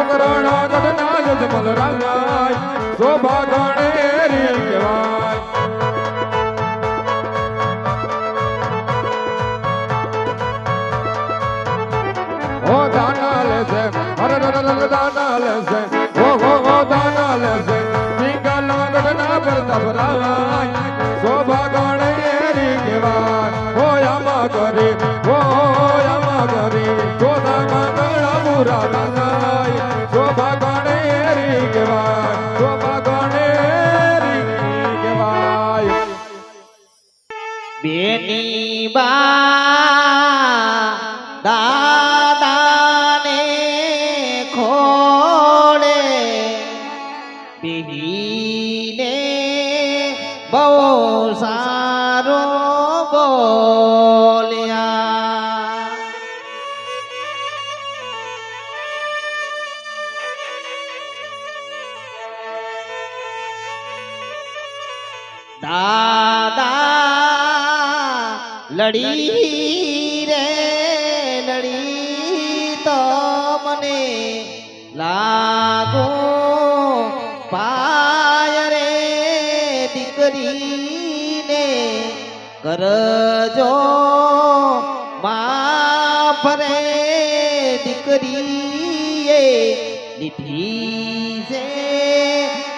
ઉકરણા ગઢના જજમલ રાજાય શોભા ગણેરી કહેવાય ઓ દાના લેશે હર દાના લેશે ઓ દાના લેશે પિંગલા ગઢના પ્રતાપ રાય શોભા ગણેરી કહેવાય ઓ આમા કરી ઓ આમા કરી ચોદા મંગળા મુરા રાજાય શોભા ગણેરી કહેવાય શોભા ગણેરી કહેવાય બેની બા દાદાને ખોળે બેહીને બહુ સારો બોલ્યા દાદા લડી રે લડી તો મને લાગો પાય રે દીકરીને કરજો માફ રે દીકરીએ લીધી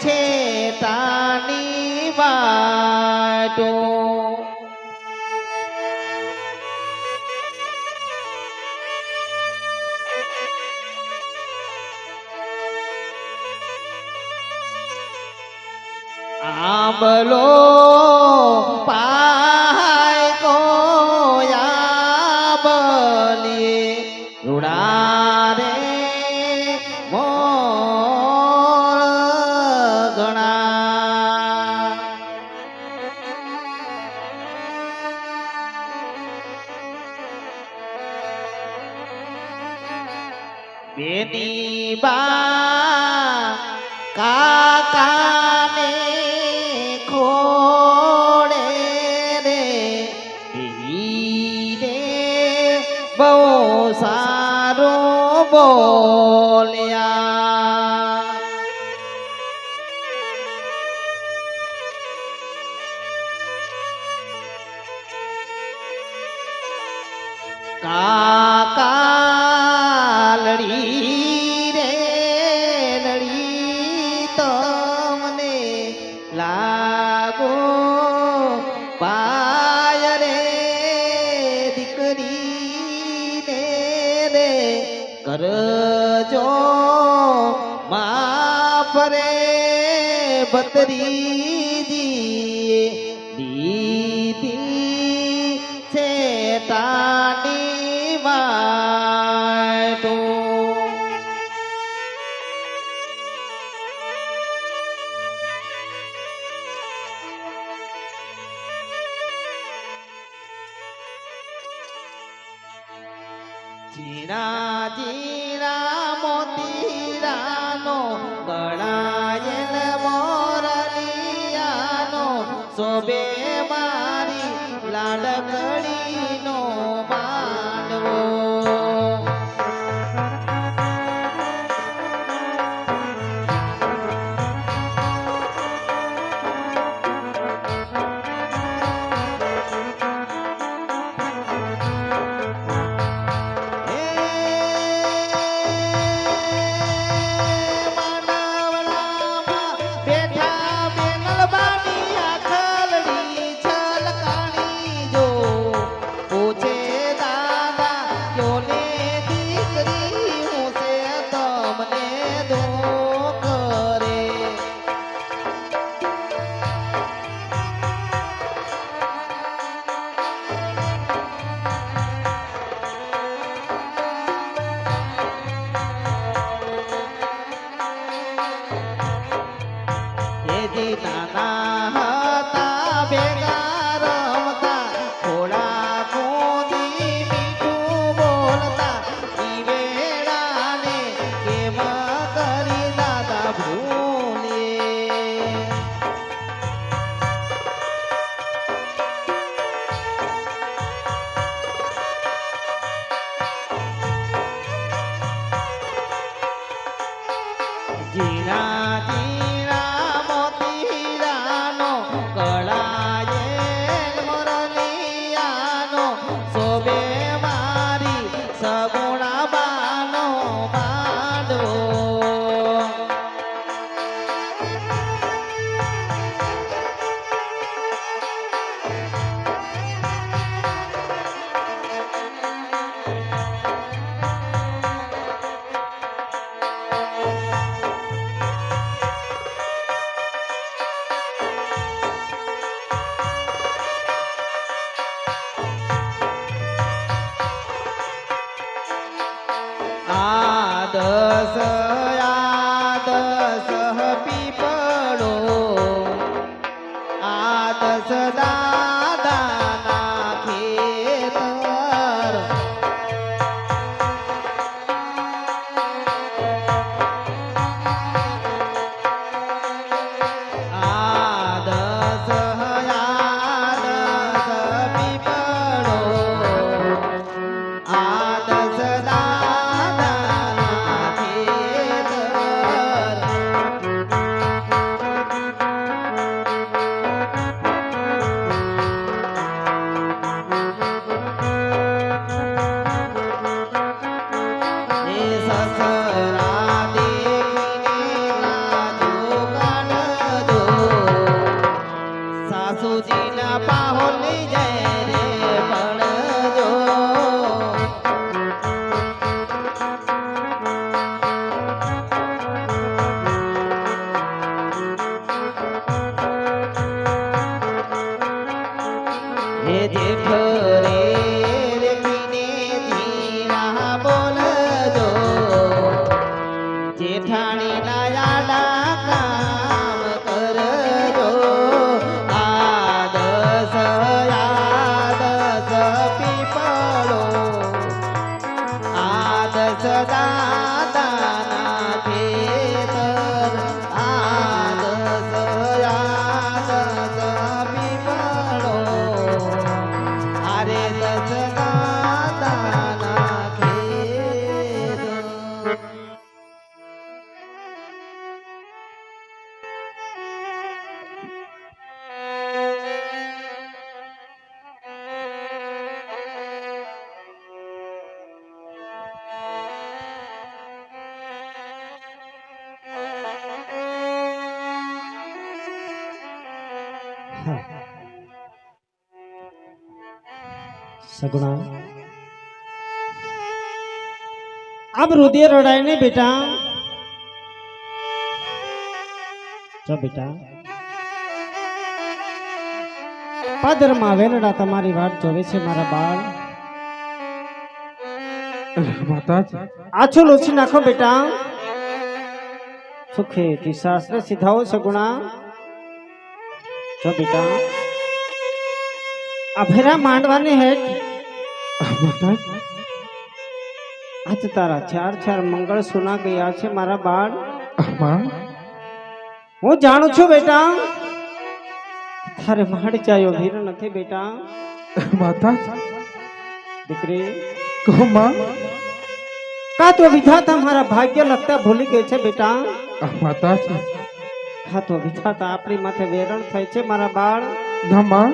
છે તાની વાટો આંબલો પાય કોયા બલી રૂડા રે મોળ ગણા બેની બા કાકાને ખોડે રે હીરે બહુ સારો બોલ્યા કાકા લડી રે લડી તમને લાગો પાય રે દીકરીને રે કરજો માફ રે બતરીજી દીદી છે તાની વાટો જીણા જીણા મોતીરાનો ગણાયેલ મોરલિયાનો શોભે મારી લાડકડીનો માંડવો જીણા જીણા મોતીરાનો ગળાયેલ મોરલિયાનો શોભે મારી સગુણા બાનો માંડવો. આદસ આદસ પીપળો આદસ દાદાના ખેતર આદસ આદસ પીપળો આદસ સાસુજીના પાહોલી જાય રે પડજો. હે જેઠ રે રેખીને જીરા બોલજો. જેઠાણી ના યાડા કામ કરજો. આદસ આદસ પીપળો આદસ દાદાના ખેતર આદસ આદસ પીપળો આરે દસ દાદાના ખેતર. સગુણા अब रुधिर रड़ाई नहीं बेटा. जो बेटा પાદર માં વેલડા તમારી વાટ જોવે છે મારા બાળ. માતાજી આછો લોચી નાખો બેટા. સુખે થી શાસ્ત્ર સિધાઓ સગુણા. જો બેટા આ ભેરા માંડવાની હેઠ માતાજી આજ તારા ચાર ચાર મંગળ સુના ગયા છે મારા બાળ. માં હું જાણું છું બેટા તારે માડ ચાયો વીર નથી બેટા. માતાજી દીકરી કહો માં. કા તો વિધાતા મારા ભાગ્ય લગતા ભૂલી ગઈ છે બેટા. માતાજી કા તો વિધાતા આપણી માથે વેરણ થાય છે મારા બાળ. ના માં